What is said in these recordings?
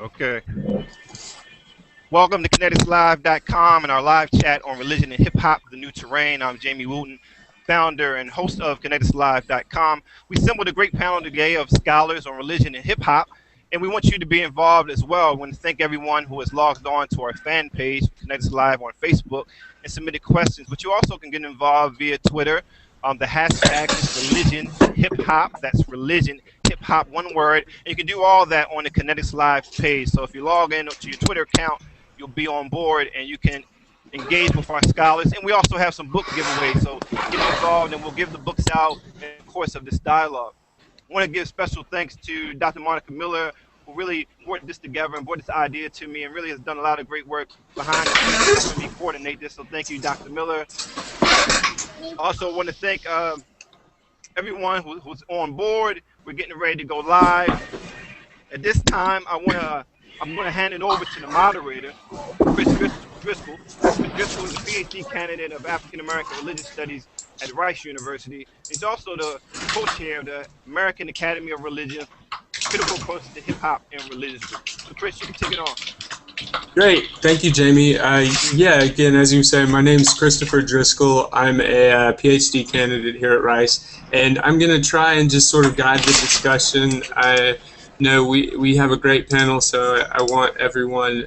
Okay. Welcome to KineticsLive.com and our live chat on religion and hip hop, the new terrain. I'm Jamie Wooten, founder and host of KineticsLive.com. We assembled a great panel today of scholars on religion and hip hop, and we want you to be involved as well. I want to thank everyone who has logged on to our fan page, Kinetics Live on Facebook, and submitted questions. But you also can get involved via Twitter. The hashtag is religion hip hop. That's religion hip hop, one word. And you can do all that on the Kinetics Live page. So if you log in to your Twitter account, you'll be on board and you can engage with our scholars. And we also have some book giveaways. So get involved and we'll give the books out in the course of this dialogue. I want to give special thanks to Dr. Monica Miller, who really brought this together and brought this idea to me and really has done a lot of great work behind the scenes to help me coordinate this. So thank you, Dr. Miller. Also want to thank everyone who's on board. We're getting ready to go live. At this time, I'm going to hand it over to the moderator, Chris Driscoll. Chris Driscoll is a PhD candidate of African American Religious Studies at Rice University. He's also the co-chair of the American Academy of Religion, critical approach to hip hop and religious groups. So Chris, you can take it on. Great, thank you, Jamie. Yeah, again, as you said, my name is Christopher Driscoll. I'm a PhD candidate here at Rice, and I'm going to try and just sort of guide the discussion. I know we have a great panel, so I want everyone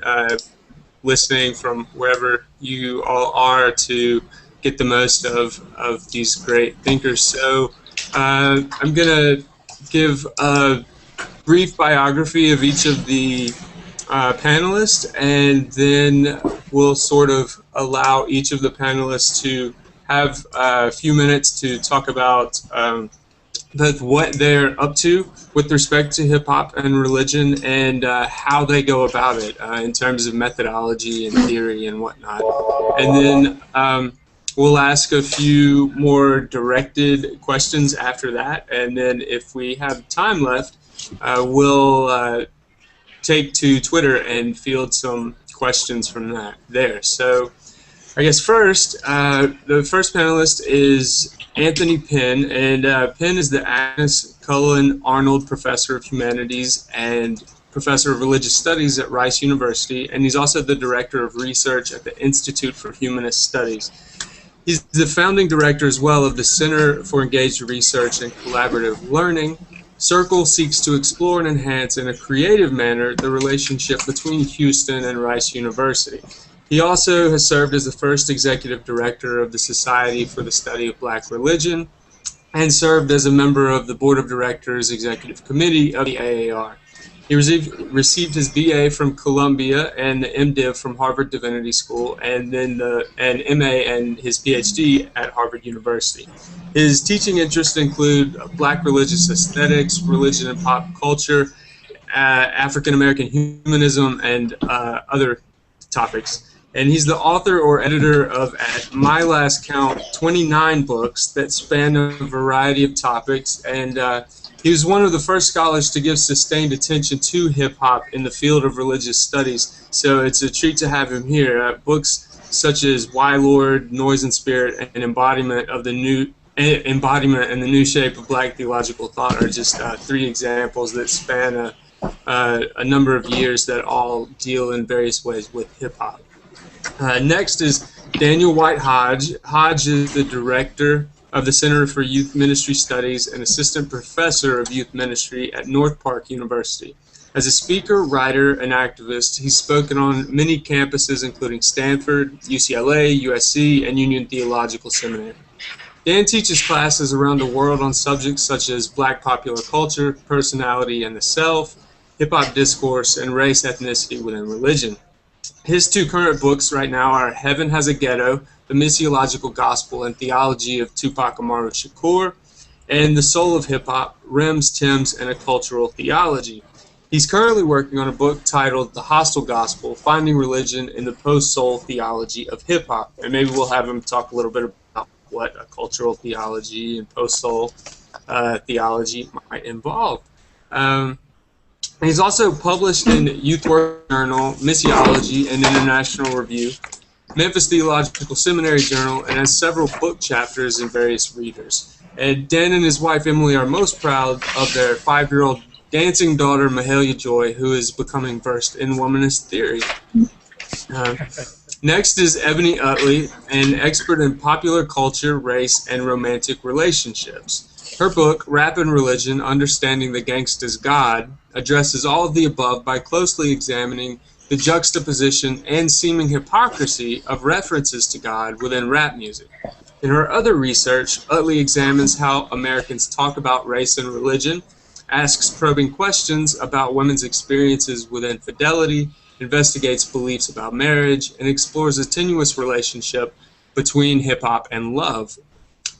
listening from wherever you all are to get the most of these great thinkers. So I'm going to give a brief biography of each of the panelists, and then we'll sort of allow each of the panelists to have a few minutes to talk about what they're up to with respect to hip-hop and religion and how they go about it in terms of methodology and theory and whatnot. And then we'll ask a few more directed questions after that, and then if we have time left, we'll take to Twitter and field some questions from there. So I guess first, the first panelist is Anthony Penn, and Penn is the Agnes Cullen Arnold Professor of Humanities and Professor of Religious Studies at Rice University, and he's also the Director of Research at the Institute for Humanist Studies. He's the founding director as well of the Center for Engaged Research and Collaborative Learning. Circle seeks to explore and enhance in a creative manner the relationship between Houston and Rice University. He also has served as the first executive director of the Society for the Study of Black Religion and served as a member of the Board of Directors Executive Committee of the AAR. He received his BA from Columbia and the MDiv from Harvard Divinity School, and then an MA and his PhD at Harvard University. His teaching interests include Black religious aesthetics, religion and pop culture, African American humanism, and other topics. And he's the author or editor of, at my last count, 29 books that span a variety of topics, and he was one of the first scholars to give sustained attention to hip-hop in the field of religious studies, so it's a treat to have him here. Books such as Why Lord, Noise and Spirit, and Embodiment and the New Shape of Black Theological Thought are just three examples that span a number of years that all deal in various ways with hip-hop. Next is Daniel White Hodge. Hodge is the director of the Center for Youth Ministry Studies and assistant professor of youth ministry at North Park University. As a speaker, writer, and activist, he's spoken on many campuses including Stanford, UCLA, USC, and Union Theological Seminary. Dan teaches classes around the world on subjects such as Black popular culture, personality and the self, hip-hop discourse, and race ethnicity within religion. His two current books right now are Heaven Has a Ghetto, The Missiological Gospel and Theology of Tupac Amaru Shakur, and The Soul of Hip Hop, Rims, Timbs, and a Cultural Theology. He's currently working on a book titled The Hostile Gospel, Finding Religion in the Post-Soul Theology of Hip Hop. And maybe we'll have him talk a little bit about what a cultural theology and post-soul theology might involve. He's also published in Youth Work Journal, Missiology, and International Review, Memphis Theological Seminary Journal, and has several book chapters in various readers. And Dan and his wife Emily are most proud of their 5-year-old dancing daughter Mahalia Joy, who is becoming versed in womanist theory. Uh, Next is Ebony Utley, an expert in popular culture, race, and romantic relationships. Her book, Rap and Religion: Understanding the Gangsta's God, addresses all of the above by closely examining the juxtaposition and seeming hypocrisy of references to God within rap music. In her other research, Utley examines how Americans talk about race and religion, asks probing questions about women's experiences with infidelity, investigates beliefs about marriage, and explores a tenuous relationship between hip-hop and love.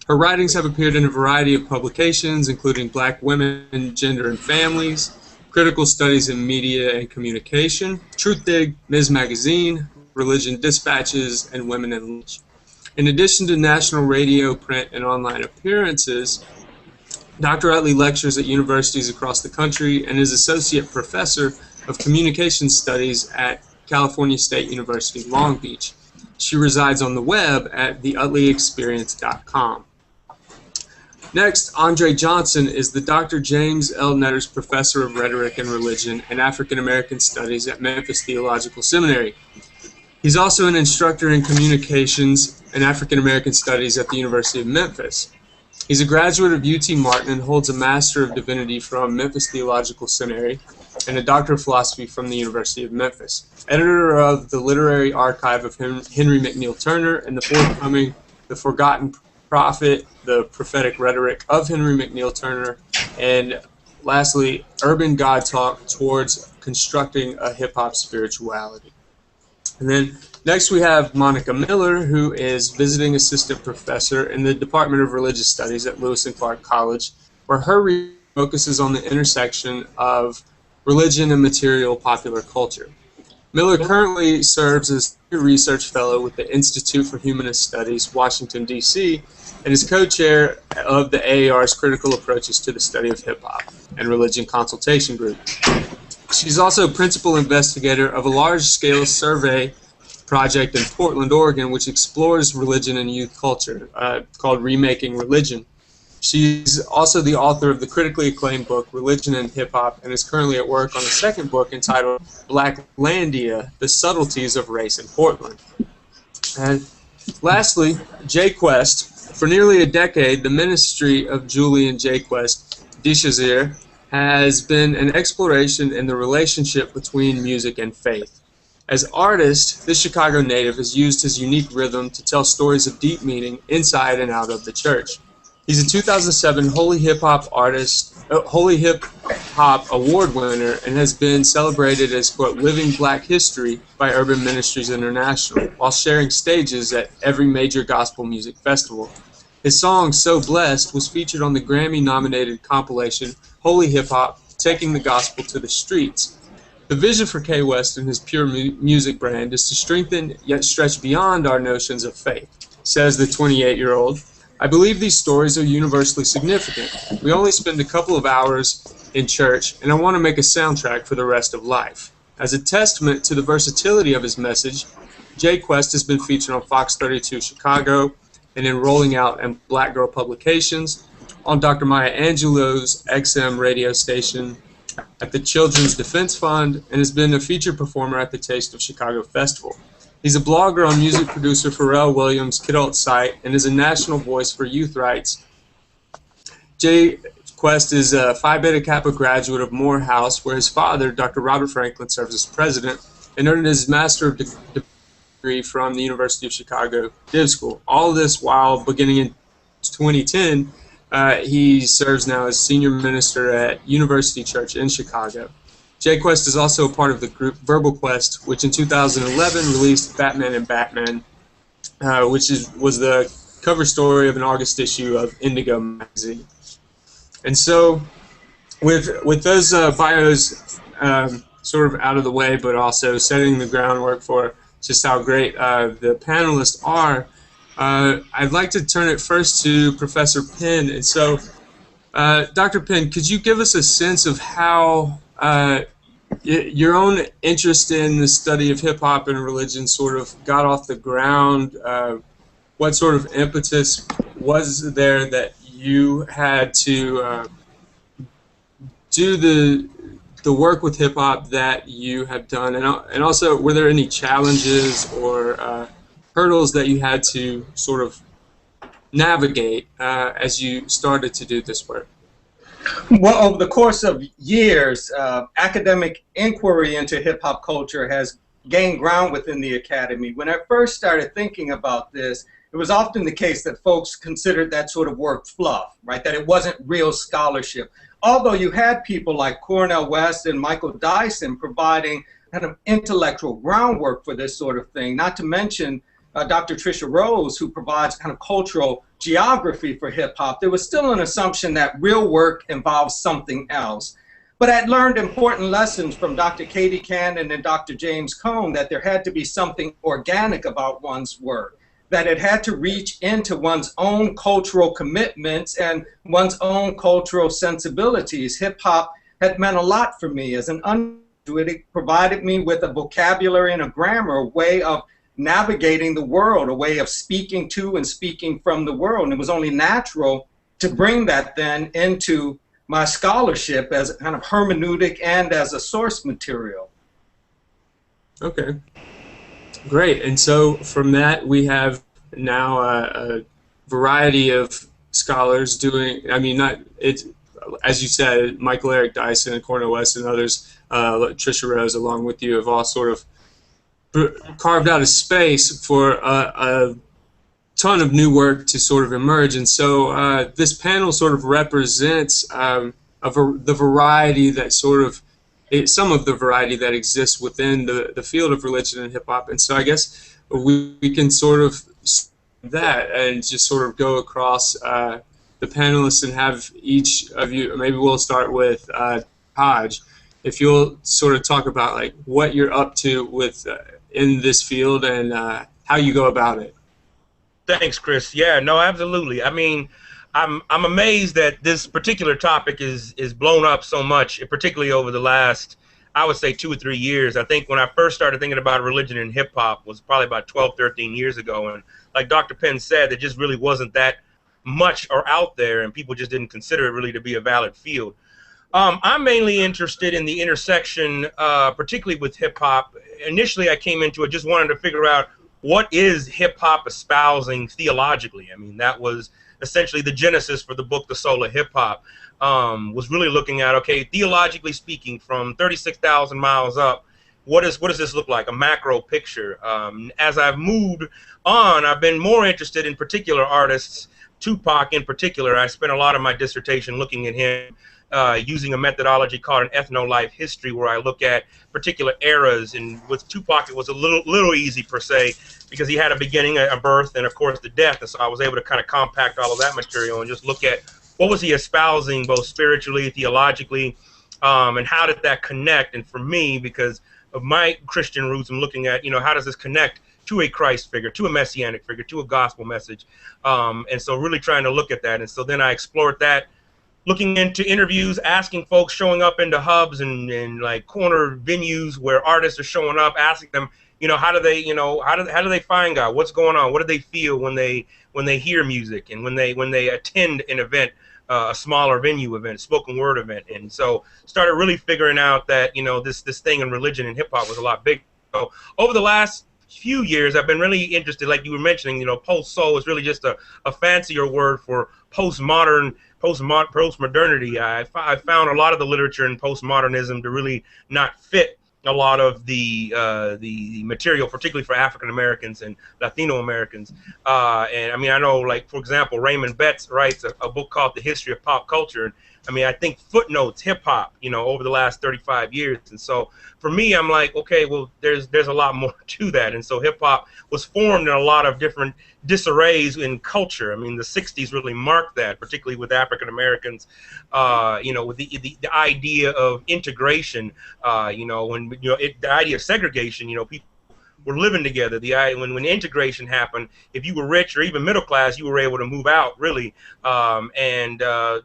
Her writings have appeared in a variety of publications, including Black Women, Gender and Families, Critical Studies in Media and Communication, Truthdig, Ms. Magazine, Religion Dispatches, and Women in Language. In addition to national radio, print, and online appearances, Dr. Utley lectures at universities across the country and is associate professor of communication studies at California State University, Long Beach. She resides on the web at theutleyexperience.com. Next, Andre Johnson is the Dr. James L. Netters Professor of Rhetoric and Religion and African American Studies at Memphis Theological Seminary. He's also an instructor in communications and African American Studies at the University of Memphis. He's a graduate of UT Martin and holds a Master of Divinity from Memphis Theological Seminary and a Doctor of Philosophy from the University of Memphis. Editor of the Literary Archive of Henry McNeill Turner and the forthcoming The Forgotten Prophet, The Prophetic Rhetoric of Henry McNeill Turner, and lastly, Urban God Talk Towards Constructing a Hip-Hop Spirituality. And then next we have Monica Miller, who is visiting assistant professor in the Department of Religious Studies at Lewis and Clark College, where her research focuses on the intersection of religion and material popular culture. Miller currently serves as a research fellow with the Institute for Humanist Studies, Washington, D.C., and is co-chair of the AAR's Critical Approaches to the Study of Hip-Hop and Religion Consultation Group. She's also principal investigator of a large-scale survey project in Portland, Oregon, which explores religion and youth culture, called Remaking Religion. She's also the author of the critically acclaimed book, Religion and Hip-Hop, and is currently at work on a second book entitled Blacklandia: The Subtleties of Race in Portland. And lastly, J Quest. For nearly a decade, the ministry of Julian J Quest Deshazir has been an exploration in the relationship between music and faith. As artist, this Chicago native has used his unique rhythm to tell stories of deep meaning inside and out of the church. He's a 2007 Holy Hip Hop Award winner and has been celebrated as, quote, living Black history by Urban Ministries International, while sharing stages at every major gospel music festival. His song, So Blessed, was featured on the Grammy-nominated compilation Holy Hip Hop: Taking the Gospel to the Streets. The vision for K West and his pure music brand is to strengthen yet stretch beyond our notions of faith, says the 28-year-old. I believe these stories are universally significant. We only spend a couple of hours in church, and I want to make a soundtrack for the rest of life. As a testament to the versatility of his message, J Quest has been featured on Fox 32 Chicago and in Rolling Out and Black Girl Publications, on Dr. Maya Angelou's XM radio station, at the Children's Defense Fund, and has been a featured performer at the Taste of Chicago Festival. He's a blogger on music producer Pharrell Williams' Kidult site and is a national voice for youth rights. J Quest is a Phi Beta Kappa graduate of Morehouse, where his father, Dr. Robert Franklin, serves as president, and earned his Master of Degree from the University of Chicago Div School. All of this while, beginning in 2010, he serves now as senior minister at University Church in Chicago. J Quest is also a part of the group Verbal Quest, which in 2011 released Batman and Batman, which was the cover story of an August issue of Indigo magazine. And so, with those bios sort of out of the way, but also setting the groundwork for just how great the panelists are, I'd like to turn it first to Professor Penn. And so, Dr. Penn, could you give us a sense of how your own interest in the study of hip-hop and religion sort of got off the ground? What sort of impetus was there that you had to do the work with hip hop that you have done, and also were there any challenges or hurdles that you had to sort of navigate as you started to do this work? Well, over the course of years, academic inquiry into hip hop culture has gained ground within the academy. When I first started thinking about this, it was often the case that folks considered that sort of work fluff, right? That it wasn't real scholarship. Although you had people like Cornel West and Michael Dyson providing kind of intellectual groundwork for this sort of thing, not to mention Dr. Tricia Rose, who provides kind of cultural geography for hip hop, there was still an assumption that real work involves something else. But I'd learned important lessons from Dr. Katie Cannon and Dr. James Cone that there had to be something organic about one's work, that it had to reach into one's own cultural commitments and one's own cultural sensibilities. Hip hop had meant a lot for me as an undergraduate. It provided me with a vocabulary and a grammar, a way of navigating the world, a way of speaking to and speaking from the world. And it was only natural to bring that then into my scholarship as a kind of hermeneutic and as a source material. Okay, great. And so from that, we have now a variety of scholars doing, I mean, not it, as you said, Michael Eric Dyson and Cornel West and others, Tricia Rose along with you, have all sort of carved out a space for a ton of new work to sort of emerge. And so this panel sort of represents the variety that sort of, some of the variety that exists within the field of religion and hip hop. And so I guess we can sort of that and just sort of go across the panelists and have each of you, maybe we'll start with Hodge, if you'll sort of talk about like what you're up to with in this field and how you go about it. Thanks, Chris. Yeah, no, absolutely. I mean, I'm amazed that this particular topic is blown up so much, particularly over the last, I would say, 2 or 3 years. I think when I first started thinking about religion and hip hop was probably about 12, 13 years ago. And like Dr. Penn said, there just really wasn't that much or out there, and people just didn't consider it really to be a valid field. I'm mainly interested in the intersection, particularly with hip hop. Initially, I came into it just wanting to figure out what is hip hop espousing theologically. I mean, that was essentially the genesis for the book, The Soul of Hip Hop. Was really looking at, okay, theologically speaking, from 36,000 miles up, what does this look like? A macro picture. As I've moved on, I've been more interested in particular artists. Tupac in particular, I spent a lot of my dissertation looking at him. Using a methodology called an ethno-life history, where I look at particular eras. And with Tupac, it was a little easy per se, because he had a beginning, a birth, and of course the death. And so I was able to kind of compact all of that material and just look at what was he espousing, both spiritually, theologically, and how did that connect. And for me, because of my Christian roots, I'm looking at, how does this connect to a Christ figure, to a messianic figure, to a gospel message. And so really trying to look at that. And so then I explored that, looking into interviews, asking folks, showing up into hubs and like corner venues where artists are showing up, asking them, how do they, how do they find God? What's going on? What do they feel when they hear music and when they attend an event, a smaller venue event, spoken word event? And so started really figuring out that this thing in religion and hip hop was a lot bigger. So over the last few years, I've been really interested, like you were mentioning, post soul is really just a fancier word for postmodernity. I found a lot of the literature in postmodernism to really not fit a lot of the material, particularly for African Americans and Latino Americans. And I mean, I know, like, for example, Raymond Betts writes a book called The History of Pop Culture. And I mean, I think footnotes hip hop, over the last 35 years. And so for me, I'm like, okay, well, there's a lot more to that. And so hip hop was formed in a lot of different disarrays in culture. I mean, the 60s really marked that, particularly with African Americans, with the idea of integration, when, the idea of segregation, people were living together. When integration happened, if you were rich or even middle class, you were able to move out, really. The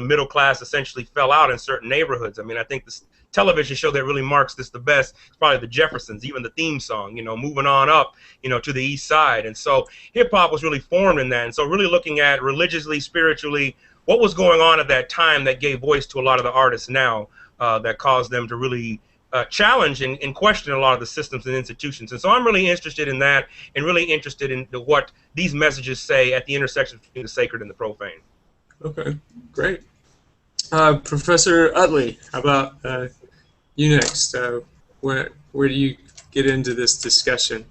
middle class essentially fell out in certain neighborhoods. I mean, I think this television show that really marks this the best is probably The Jeffersons, even the theme song, moving on up, to the east side. And so hip hop was really formed in that. And so really looking at religiously, spiritually, what was going on at that time that gave voice to a lot of the artists now, that caused them to really challenge and question a lot of the systems and institutions. And so I'm really interested in that, and really interested in what these messages say at the intersection between the sacred and the profane. Okay, great. Professor Utley, how about you next? Where do you get into this discussion?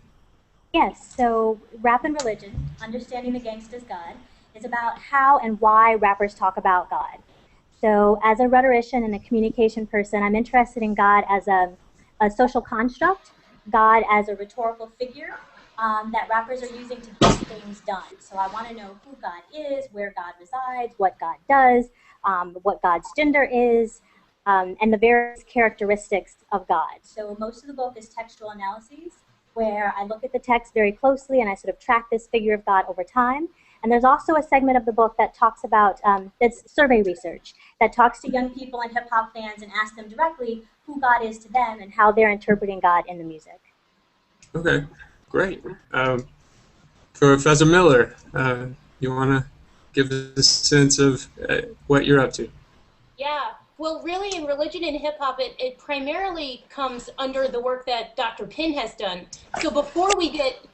Yes, so Rap and Religion, Understanding the Gangsta's God, is about how and why rappers talk about God. So as a rhetorician and a communication person, I'm interested in God as a social construct, God as a rhetorical figure that rappers are using to get things done. So I want to know who God is, where God resides, what God does, what God's gender is, and the various characteristics of God. So most of the book is textual analyses, where I look at the text very closely and I sort of track this figure of God over time. And there's also a segment of the book that talks about, that's survey research, that talks to young people and hip-hop fans and asks them directly who God is to them and how they're interpreting God in the music. Okay, great. Professor Miller, you want to give us a sense of what you're up to? Yeah. Well, really, in religion and hip-hop, it primarily comes under the work that Dr. Pin has done. So before we get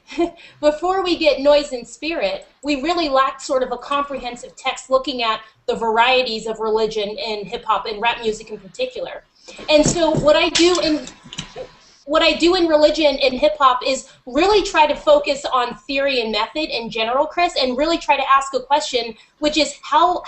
Noise and Spirit, we really lacked sort of a comprehensive text looking at the varieties of religion in hip-hop and rap music in particular. And so what I do in religion and hip-hop is really try to focus on theory and method in general, Chris, and really try to ask a question, which is how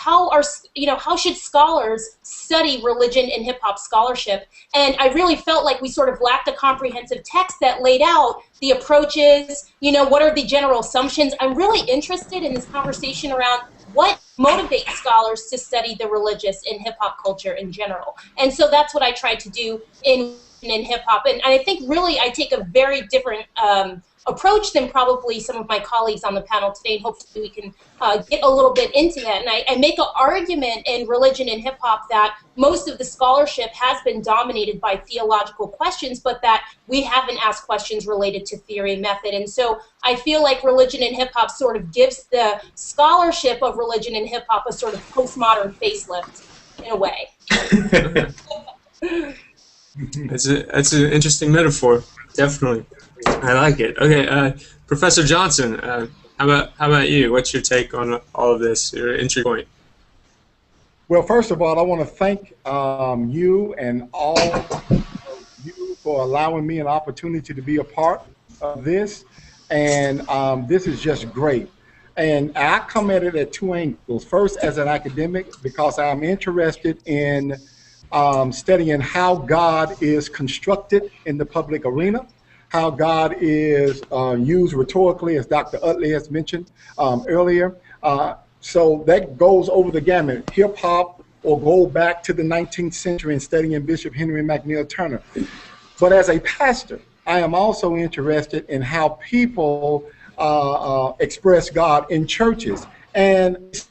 should scholars study religion and hip-hop scholarship? And I really felt like we sort of lacked a comprehensive text that laid out the approaches, what are the general assumptions. I'm really interested in this conversation around what motivates scholars to study the religious in hip-hop culture in general. And so that's what I tried to do in hip-hop. And I think really I take a very different approach than probably some of my colleagues on the panel today, and hopefully we can get a little bit into that. And I make an argument in religion and hip-hop that most of the scholarship has been dominated by theological questions, but that we haven't asked questions related to theory and method. And so I feel like religion and hip-hop sort of gives the scholarship of religion and hip-hop a sort of postmodern facelift in a way. That's an interesting metaphor. Definitely, I like it. Okay, Professor Johnson, how about you? What's your take on all of this? Your entry point. Well, first of all, I want to thank you and all of you for allowing me an opportunity to be a part of this, and this is just great. And I come at it at two angles. First, as an academic, because I'm interested in studying how God is constructed in the public arena, how God is used rhetorically, as Dr. Utley has mentioned earlier. So that goes over the gamut, hip-hop, or go back to the 19th century and studying Bishop Henry McNeil Turner. But as a pastor, I am also interested in how people express God in churches. And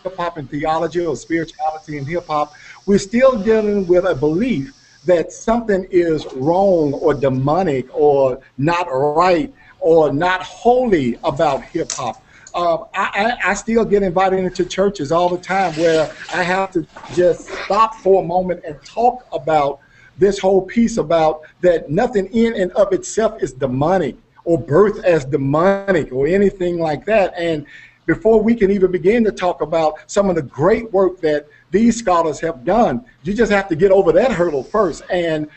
hip-hop and theology, or spirituality and hip-hop, we're still dealing with a belief that something is wrong or demonic or not right or not holy about hip-hop. I still get invited into churches all the time where I have to just stop for a moment and talk about this whole piece about that nothing in and of itself is demonic or birth as demonic or anything like that. And before we can even begin to talk about some of the great work that these scholars have done, you just have to get over that hurdle first. And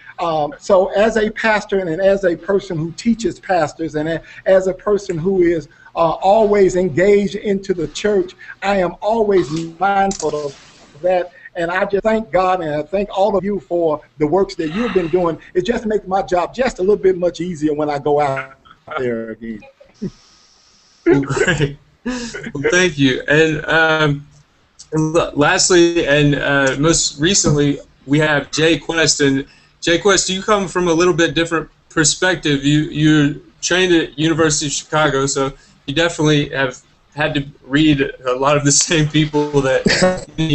so as a pastor and as a person who teaches pastors and as a person who is always engaged into the church, I am always mindful of that. And I just thank God and I thank all of you for the works that you've been doing. It just makes my job just a little bit much easier when I go out there again. Great. Well, thank you. And lastly, and most recently, we have Jay Quest. And Jay Quest, you come from a little bit different perspective. You're trained at University of Chicago, so you definitely have had to read a lot of the same people that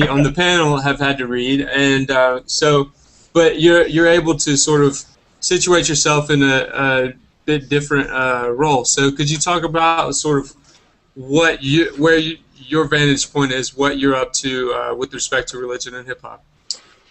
on the panel have had to read. And but you're able to sort of situate yourself in a bit different role. So could you talk about sort of where your vantage point is, what you're up to with respect to religion and hip hop.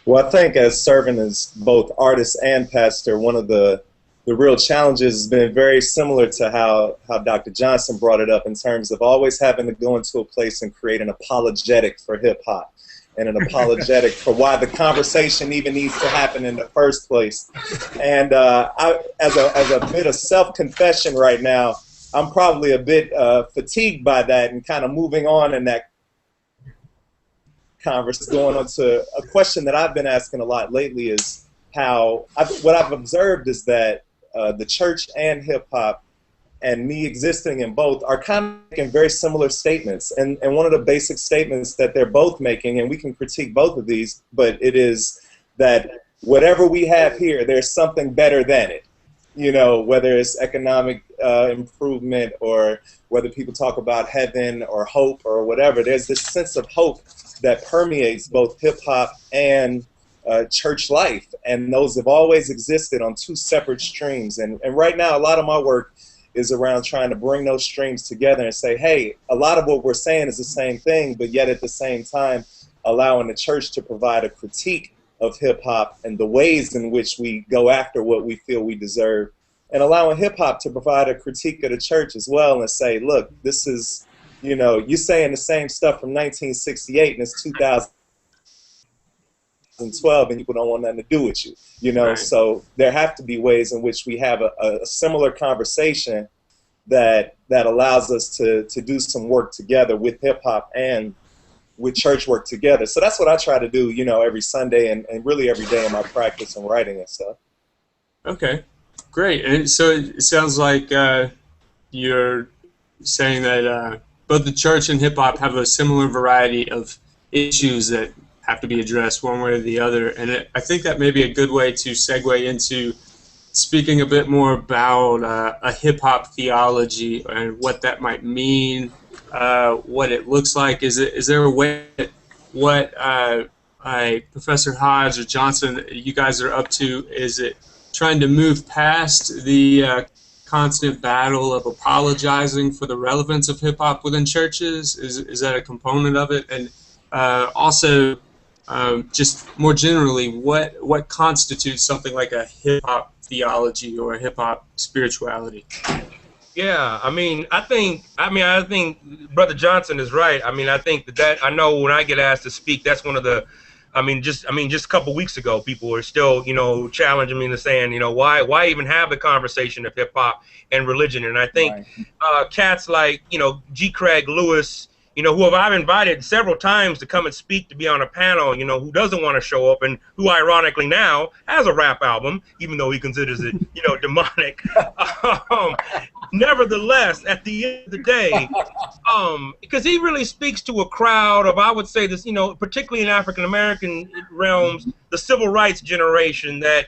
Well, I think as serving as both artist and pastor, one of the real challenges has been very similar to how Dr. Johnson brought it up, in terms of always having to go into a place and create an apologetic for hip hop, and an apologetic for why the conversation even needs to happen in the first place. And as a bit of self-confession right now, I'm probably a bit fatigued by that, and kind of moving on in that conversation. Going on to a question that I've been asking a lot lately is what I've observed is that the church and hip hop, and me existing in both, are kind of making very similar statements. And one of the basic statements that they're both making, and we can critique both of these, but it is that whatever we have here, there's something better than it. You know, whether it's economic improvement, or whether people talk about heaven or hope or whatever, there's this sense of hope that permeates both hip hop and church life, and those have always existed on two separate streams. And right now, a lot of my work is around trying to bring those streams together and say, hey, a lot of what we're saying is the same thing, but yet at the same time allowing the church to provide a critique of hip hop and the ways in which we go after what we feel we deserve, and allowing hip hop to provide a critique of the church as well, and say, look, this is, you know, you're saying the same stuff from 1968 and it's 2012 and people don't want nothing to do with you, you know. Right. So there have to be ways in which we have a similar conversation that allows us to do some work together with hip hop and with church work together. So that's what I try to do, you know, every Sunday and really every day in my practice and writing and stuff. Okay, great. And so it sounds like you're saying that both the church and hip hop have a similar variety of issues that have to be addressed one way or the other. And I think that may be a good way to segue into speaking a bit more about a hip hop theology and what that might mean, what it looks like. Is there a way that what Professor Hodge or Johnson, you guys are up to? Is it trying to move past the constant battle of apologizing for the relevance of hip hop within churches? Is that a component of it? And also, just more generally, what constitutes something like a hip hop theology or a hip hop spirituality? Yeah, I think Brother Johnson is right. I think that I know when I get asked to speak, that's one of the, just a couple weeks ago, people were still, challenging me and saying, why even have the conversation of hip hop and religion? And I think cats like, G. Craig Lewis, who I've invited several times to come and speak, to be on a panel, who doesn't want to show up, and who ironically now has a rap album, even though he considers it, demonic. Nevertheless, at the end of the day, because he really speaks to a crowd of, I would say this, particularly in African-American realms, the civil rights generation that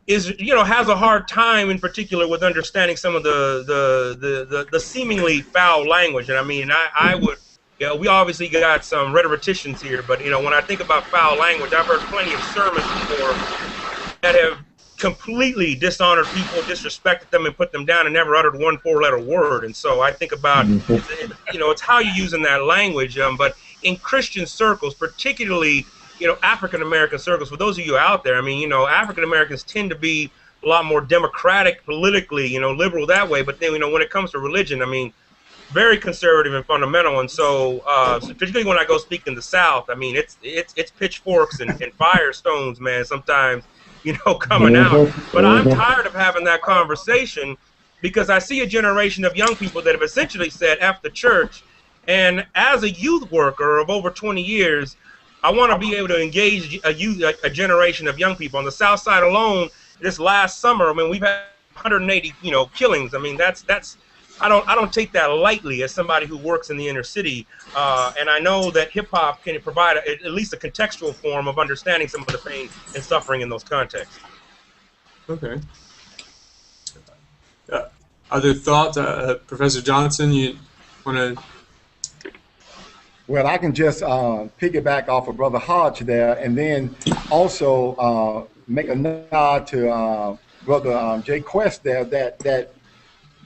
is, has a hard time in particular with understanding some of the seemingly foul language. And I would, we obviously got some rhetoricians here, but when I think about foul language, I've heard plenty of sermons before that have completely dishonored people, disrespected them, and put them down, and never uttered one four-letter word. And so I think about, it's how you're using that language. But in Christian circles, particularly, African-American circles, for those of you out there, African-Americans tend to be a lot more democratic politically, liberal that way. But then, when it comes to religion, very conservative and fundamental. And so, particularly when I go speak in the South, it's pitchforks and firestones, man, sometimes, coming out. But I'm tired of having that conversation, because I see a generation of young people that have essentially said, F the church. And as a youth worker of over 20 years, I want to be able to engage a generation of young people. On the South Side alone, this last summer, we've had 180, killings. That's I don't take that lightly as somebody who works in the inner city. And I know that hip hop can provide at least a contextual form of understanding some of the pain and suffering in those contexts. Okay. Other thoughts, Professor Johnson? You want to? Well, I can just piggyback off of Brother Hodge there, and then also make a nod to Brother Jay Quest there, that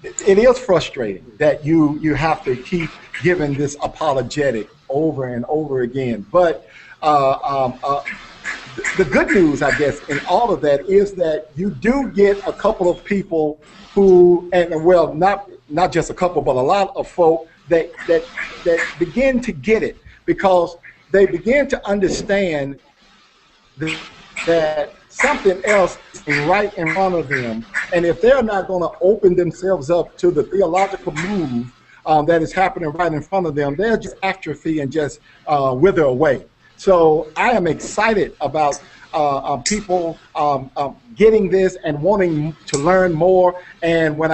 it is frustrating that you have to keep giving this apologetic over and over again. But the good news, I guess, in all of that is that you do get a couple of people who, and well, not just a couple, but a lot of folk that begin to get it, because they begin to understand that something else is right in front of them, and if they're not going to open themselves up to the theological move that is happening right in front of them, they'll just atrophy and just wither away. So I am excited about people getting this and wanting to learn more. And when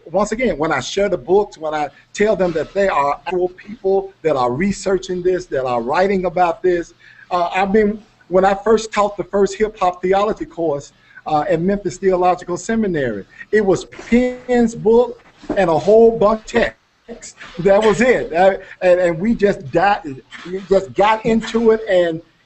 once again, when I share the books, when I tell them that they are actual people that are researching this, that are writing about this, when I first taught the first hip hop theology course at Memphis Theological Seminary, it was Penn's book and a whole bunch of text. That was it, and we just got into it,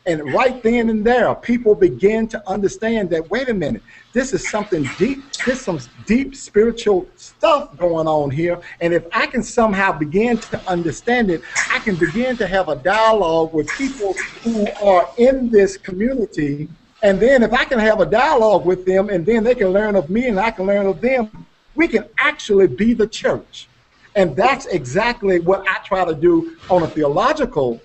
and right then and there, people began to understand that, wait a minute, this is something deep. There's some deep spiritual stuff going on here, and if I can somehow begin to understand it, I can begin to have a dialogue with people who are in this community, and then if I can have a dialogue with them, and then they can learn of me, and I can learn of them, we can actually be the church. And that's exactly what I try to do on a theological,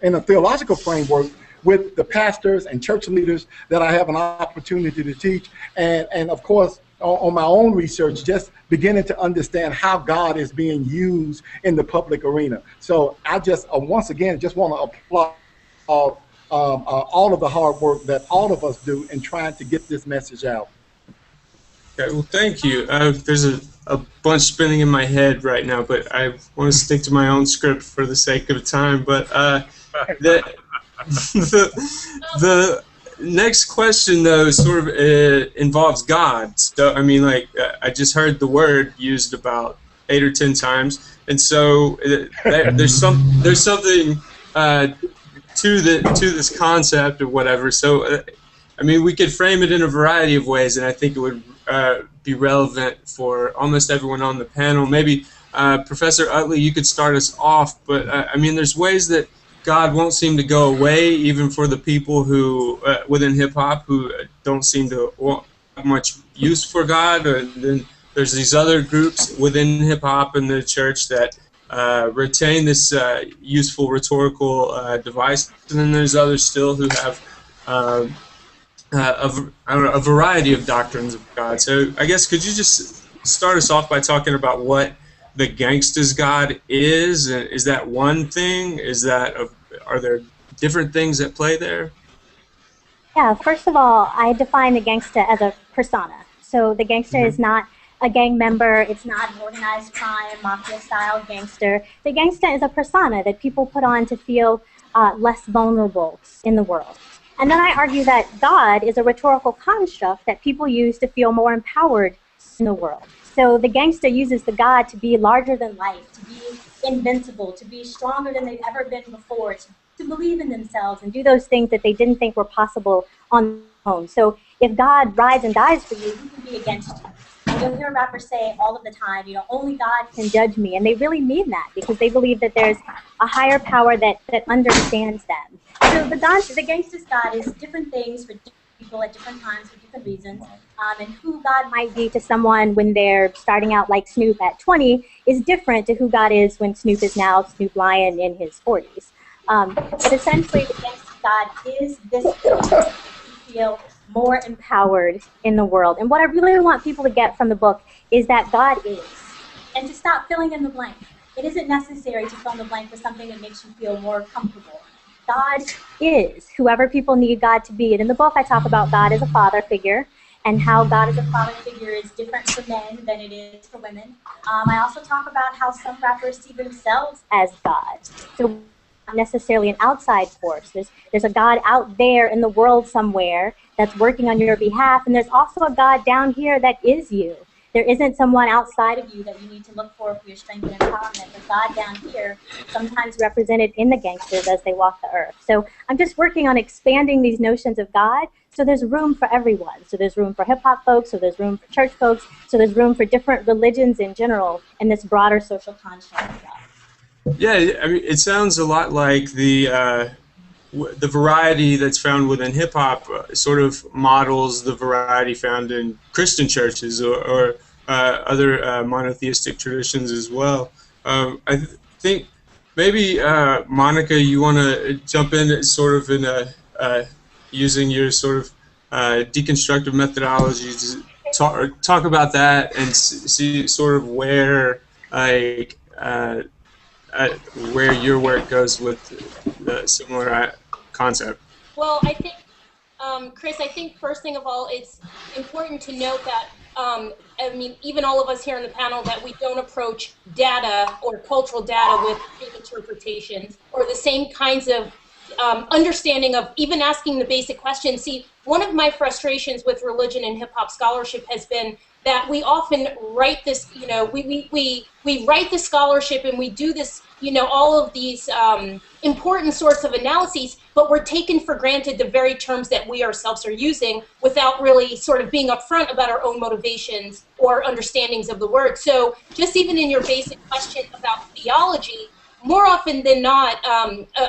in a theological framework with the pastors and church leaders that I have an opportunity to teach. And of course, on my own research, just beginning to understand how God is being used in the public arena. So I just, once again, just want to applaud all of the hard work that all of us do in trying to get this message out. Okay, well, thank you. There's a bunch spinning in my head right now, but I want to stick to my own script for the sake of time. But the next question, though, sort of involves God. So, I mean, like, I just heard the word used about 8 or 10 times, and so there's something to this concept or whatever. So, I mean, we could frame it in a variety of ways, and I think it would be relevant for almost everyone on the panel. Maybe Professor Utley, you could start us off, but I mean, there's ways that God won't seem to go away, even for the people who within hip-hop who don't seem to want much use for God. And then there's these other groups within hip-hop and the church that retain this useful rhetorical device, and then there's others still who have a variety of doctrines of God. So I guess could you just start us off by talking about what the gangsta's God is? Is that one thing? Are there different things at play there? Yeah, first of all, I define the gangsta as a persona. So the gangster is not a gang member. It's not an organized crime, mafia-style gangster. The gangsta is a persona that people put on to feel less vulnerable in the world. And then I argue that God is a rhetorical construct that people use to feel more empowered in the world. So the gangster uses the God to be larger than life, to be invincible, to be stronger than they've ever been before, to believe in themselves and do those things that they didn't think were possible on their own. So if God rides and dies for you, who can be against you? And you'll hear rappers say all of the time, you know, only God can judge me. And they really mean that because they believe that there's a higher power that understands them. So the gangster's God is different things for different people at different times for different reasons. And who God might be to someone when they're starting out like Snoop at 20 is different to who God is when Snoop is now Snoop Lion in his 40s. But essentially, the gangster's God is this ability to feel more empowered in the world. And what I really want people to get from the book is that God is. And to stop filling in the blank. It isn't necessary to fill in the blank with something that makes you feel more comfortable. God is whoever people need God to be. And in the book, I talk about God as a father figure and how God as a father figure is different for men than it is for women. I also talk about how some rappers see themselves as God. So not necessarily an outside force. There's a God out there in the world somewhere that's working on your behalf, and there's also a God down here that is you. There isn't someone outside of you that you need to look for your strength and empowerment. The God down here, sometimes represented in the gangsters as they walk the earth. So I'm just working on expanding these notions of God, so there's room for everyone. So there's room for hip-hop folks, so there's room for church folks, so there's room for different religions in general in this broader social construct of God. Yeah, I mean, it sounds a lot like the variety that's found within hip-hop sort of models the variety found in Christian churches or other monotheistic traditions as well. I think maybe, Monica, you want to jump in sort of in using your sort of deconstructive methodology to talk about that and see sort of where where your work goes with the similar concept. Well, I think, Chris, I think first thing of all, it's important to note that, I mean, even all of us here on the panel, that we don't approach data or cultural data with big interpretations or the same kinds of understanding of even asking the basic questions. See, one of my frustrations with religion and hip-hop scholarship has been that we often write this, you know, we write the scholarship and we do this, you know, all of these important sorts of analyses, but we're taken for granted the very terms that we ourselves are using without really sort of being upfront about our own motivations or understandings of the word. So just even in your basic question about theology, more often than not,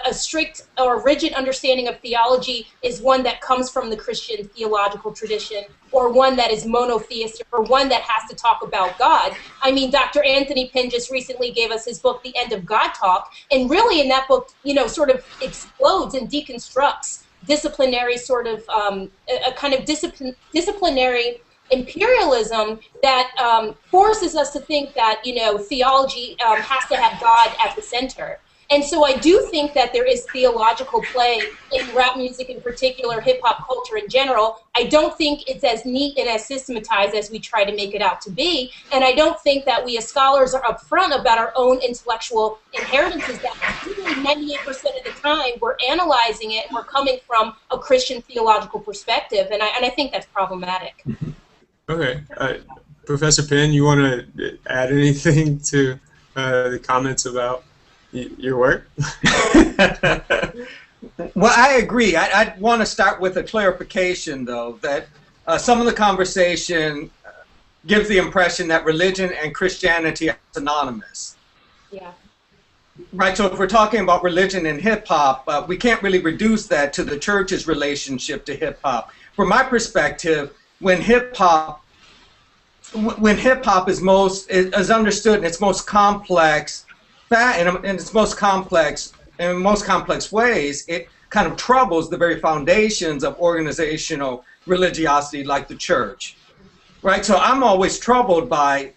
a strict or rigid understanding of theology is one that comes from the Christian theological tradition, or one that is monotheistic, or one that has to talk about God. I mean, Dr. Anthony Pinn just recently gave us his book, The End of God Talk, and really in that book, you know, sort of explodes and deconstructs disciplinary sort of, a kind of disciplinary imperialism that forces us to think that, you know, theology has to have God at the center. And so I do think that there is theological play in rap music in particular, hip-hop culture in general. I don't think it's as neat and as systematized as we try to make it out to be. And I don't think that we as scholars are upfront about our own intellectual inheritances, that really 98% of the time we're analyzing it and we're coming from a Christian theological perspective. And I think that's problematic. Okay. Professor Penn, you want to add anything to the comments about your work? Well, I agree. I want to start with a clarification, though, that some of the conversation gives the impression that religion and Christianity are synonymous. Yeah. Right, so if we're talking about religion and hip-hop, we can't really reduce that to the church's relationship to hip-hop. From my perspective, when hip-hop is understood in its most complex ways, it kind of troubles the very foundations of organizational religiosity like the church. Right, so I'm always troubled by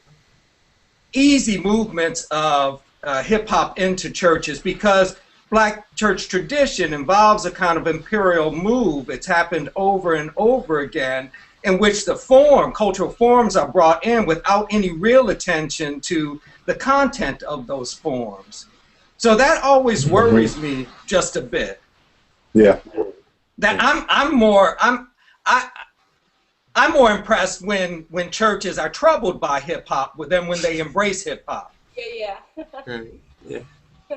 easy movements of hip-hop into churches, because Black church tradition involves a kind of imperial move. It's happened over and over again, in which the cultural forms are brought in without any real attention to the content of those forms. So that always worries me just a bit. Yeah. That I'm more impressed when churches are troubled by hip hop than when they embrace hip hop. Yeah. Yeah.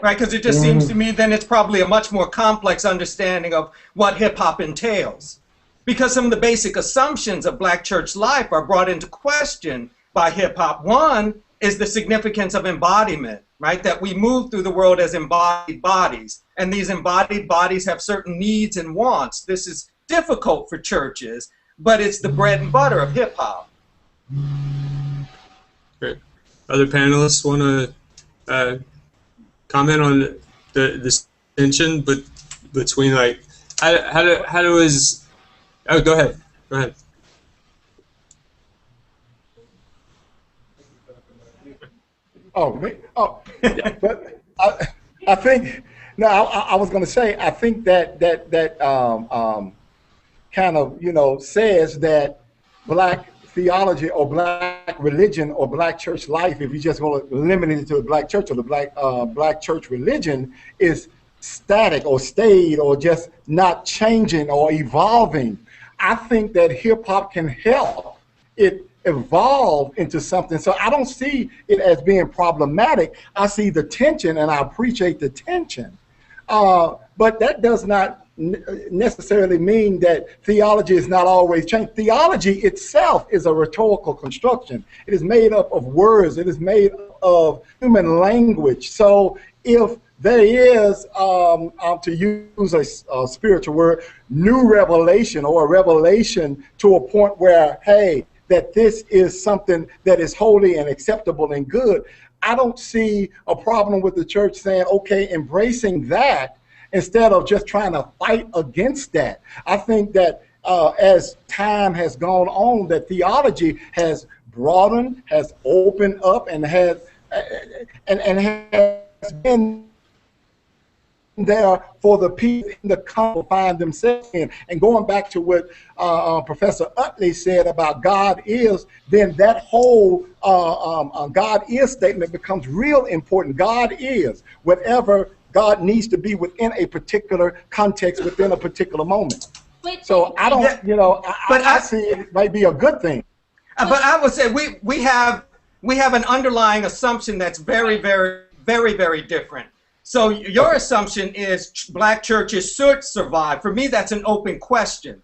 Right, because it just seems to me then it's probably a much more complex understanding of what hip hop entails. Because some of the basic assumptions of Black church life are brought into question by hip hop. One is the significance of embodiment, right? That we move through the world as embodied bodies, and these embodied bodies have certain needs and wants. This is difficult for churches, but it's the bread and butter of hip hop. Great. Other panelists want to comment on the distinction between, like, how does oh, go ahead. Go ahead. Oh, me? Oh, but I think, no, I was going to say, I think that kind of, you know, says that Black theology or Black religion or Black church life, if you just want to limit it to the Black church or the Black church religion, is static or stayed or just not changing or evolving. I think that hip hop can help it evolved into something. So I don't see it as being problematic. I see the tension, and I appreciate the tension. But that does not necessarily mean that theology is not always changed. Theology itself is a rhetorical construction. It is made up of words. It is made up of human language. So if there is, to use a spiritual word, new revelation, or a revelation to a point where, hey, that this is something that is holy and acceptable and good, I don't see a problem with the church saying, okay, embracing that instead of just trying to fight against that. I think that as time has gone on, that theology has broadened, has opened up, and has been there for the people to come find themselves in. And going back to what Professor Utley said about God is, then that whole God is statement becomes real important. God is whatever God needs to be within a particular context, within a particular moment. So I don't, I see it might be a good thing. But I would say we have an underlying assumption that's very, very, very, very different. So your assumption is black churches should survive. For me, that's an open question.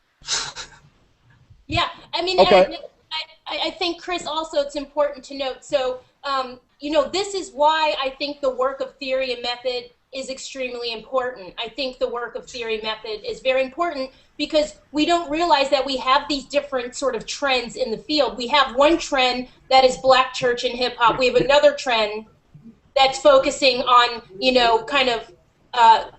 Yeah, I mean, okay. I think, Chris, also it's important to note. So, this is why I think the work of theory and method is extremely important. I think the work of theory and method is very important because we don't realize that we have these different sort of trends in the field. We have one trend that is black church and hip hop. We have another trend that's focusing on, kind of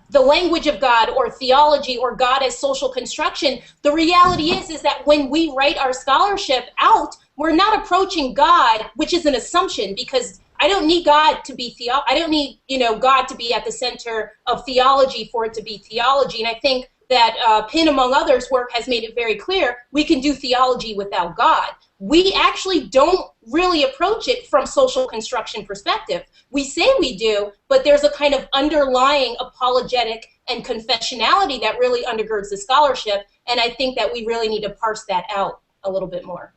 the language of God or theology or God as social construction. The reality is that when we write our scholarship out, we're not approaching God, which is an assumption, because I don't need God to be I don't need, God to be at the center of theology for it to be theology. And I think that Penn, among others' work has made it very clear we can do theology without God. We actually don't really approach it from social construction perspective. We say we do, but there's a kind of underlying apologetic and confessionality that really undergirds the scholarship, and I think that we really need to parse that out a little bit more.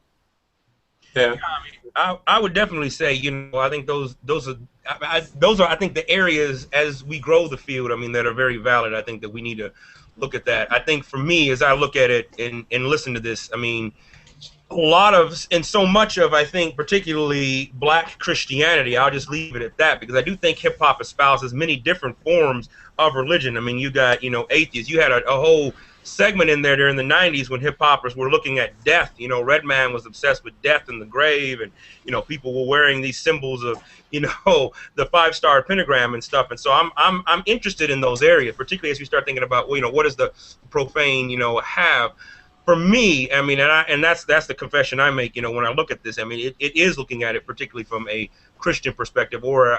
Yeah, I would definitely say, I think those are I think the areas as we grow the field, that are very valid. I think that we need to look at that. I think for me, as I look at it and listen to this, a lot of, and so much of, I think, particularly black Christianity, I'll just leave it at that, because I do think hip hop espouses many different forms of religion. You got, atheists. You had a whole segment in there during the 90s when hip hoppers were looking at death. Redman was obsessed with death and the grave, and, people were wearing these symbols of, the 5-star pentagram and stuff. And so I'm interested in those areas, particularly as we start thinking about, what does the profane, have? For me, and that's the confession I make, when I look at this. It is looking at it particularly from a Christian perspective, or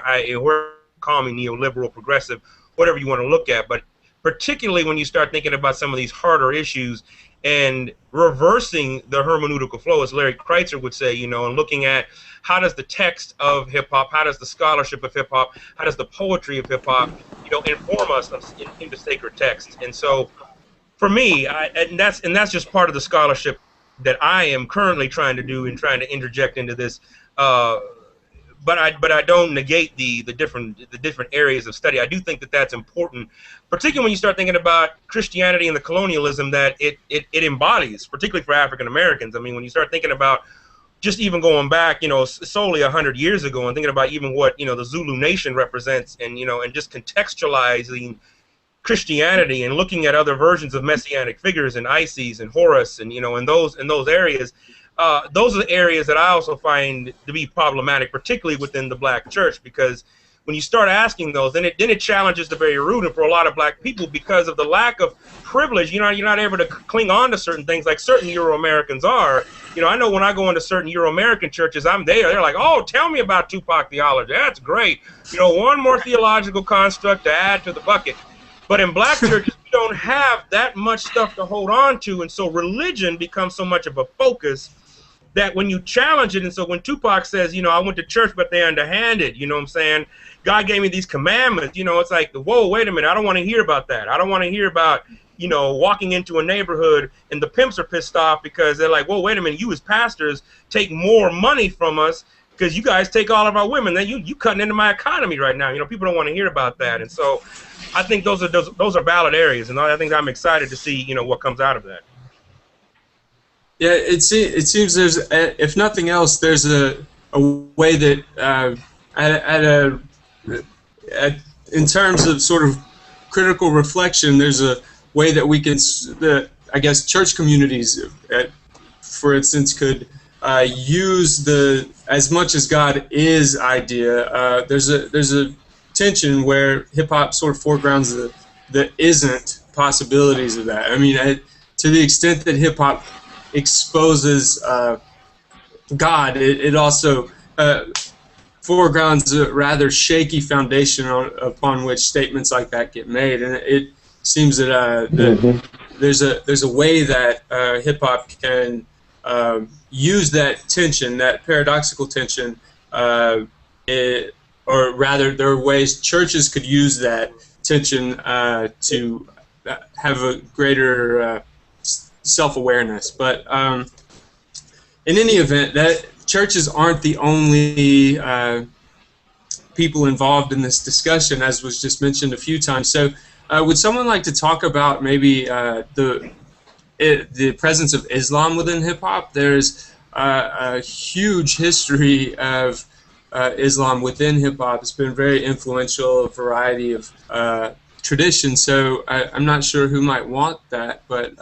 call me neoliberal, progressive, whatever you want to look at. But particularly when you start thinking about some of these harder issues and reversing the hermeneutical flow, as Larry Kreitzer would say, and looking at how does the text of hip hop, how does the scholarship of hip hop, how does the poetry of hip hop, inform us into sacred texts. And so, for me, and that's just part of the scholarship that I am currently trying to do and trying to interject into this. But I don't negate the different areas of study. I do think that that's important, particularly when you start thinking about Christianity and the colonialism that it embodies, particularly for African Americans. When you start thinking about just even going back, solely 100 years ago, and thinking about even what the Zulu Nation represents, and and just contextualizing Christianity and looking at other versions of messianic figures and Isis and Horus and in those areas, those are the areas that I also find to be problematic, particularly within the black church, because when you start asking those, then it challenges the very root. And for a lot of black people, because of the lack of privilege, you're not able to cling on to certain things like certain Euro-Americans are. I know when I go into certain Euro-American churches, I'm there. They're like, oh, tell me about Tupac theology. That's great. One more theological construct to add to the bucket. But in black churches, we don't have that much stuff to hold on to, and so religion becomes so much of a focus that when you challenge it, and so when Tupac says, I went to church, but they're underhanded, what I'm saying? God gave me these commandments, it's like, whoa, wait a minute, I don't want to hear about that. I don't want to hear about, you know, walking into a neighborhood and the pimps are pissed off because they're like, well, wait a minute, you as pastors take more money from us because you guys take all of our women. Then you cutting into my economy right now. You know, people don't want to hear about that. And so I think those are valid areas, and I think I'm excited to see, you know, what comes out of that. Yeah, it seems there's, if nothing else, there's a way that in terms of sort of critical reflection, there's a way that we can, I guess, church communities, for instance, could use the "as much as God is" idea. There's a tension where hip hop sort of foregrounds the isn't possibilities of that. I mean, to the extent that hip hop exposes God, it also foregrounds a rather shaky foundation upon which statements like that get made, and it seems that there's a way that hip hop can use that tension, that paradoxical tension, or rather, there are ways churches could use that tension to have a greater self-awareness. But in any event, that churches aren't the only people involved in this discussion, as was just mentioned a few times. So would someone like to talk about maybe the presence of Islam within hip-hop? There's a huge history of Islam within hip-hop. It's been very influential, a variety of traditions. So I'm not sure who might want that, but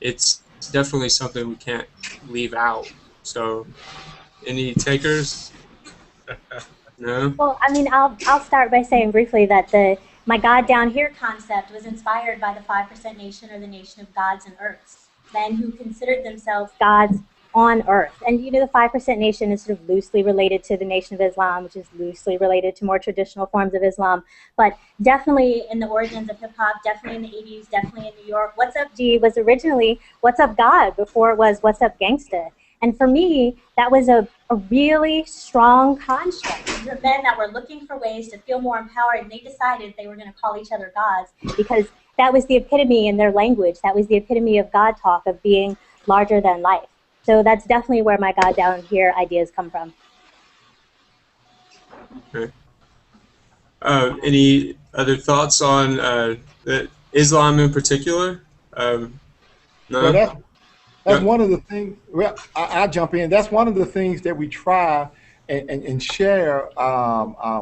it's definitely something we can't leave out. So, any takers? No? Well, I mean, I'll start by saying briefly that my God down here concept was inspired by the 5% nation, or the nation of gods and earths, men who considered themselves gods on earth. And you know, the 5% nation is sort of loosely related to the Nation of Islam, which is loosely related to more traditional forms of Islam, but definitely in the origins of hip-hop, definitely in the 80s, definitely in New York. What's Up G was originally What's Up God before it was What's Up Gangsta. And for me, that was a really strong construct. These are men that were looking for ways to feel more empowered, and they decided they were going to call each other gods because that was the epitome in their language. That was the epitome of God talk, of being larger than life. So that's definitely where my God down here ideas come from. Okay. Any other thoughts on Islam in particular? No? Well, that's one of the things. Well, I jump in. That's one of the things that we try and share